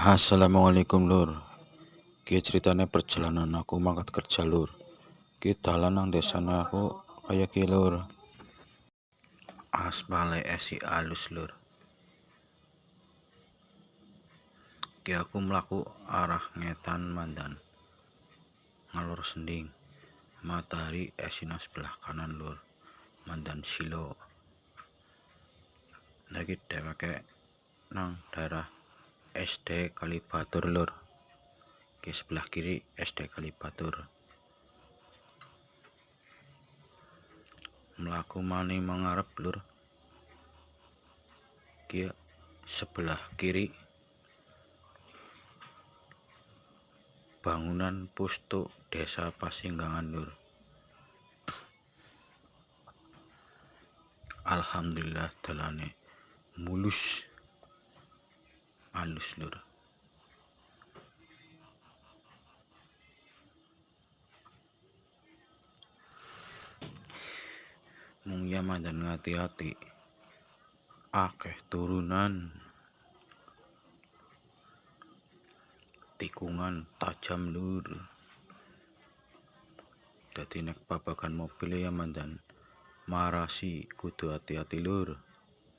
Assalamualaikum lur. Ki ceritane perjalanan aku mangkat kerja lur. Ki dalan nang desane aku kaya ki lur. Aspale esi alus lur. Ki aku mlaku arah ngetan mandan. Ngalor sending. Matahari esina sebelah kanan lur. Mandan silo. Lagi dheweke nang daerah SD Kalibatur lur. Ki sebelah kiri SD Kalibatur. Mlaku mani mengarep lur. Ki sebelah kiri bangunan Pustuk Desa Pasinggangan lur. Alhamdulillah dalane mulus alus lur. Mung ya mandan ngati-ati akeh turunan, tikungan tajam lur. Dadi nek babagan mobil ya mandan marasi kudu hati-hati lur.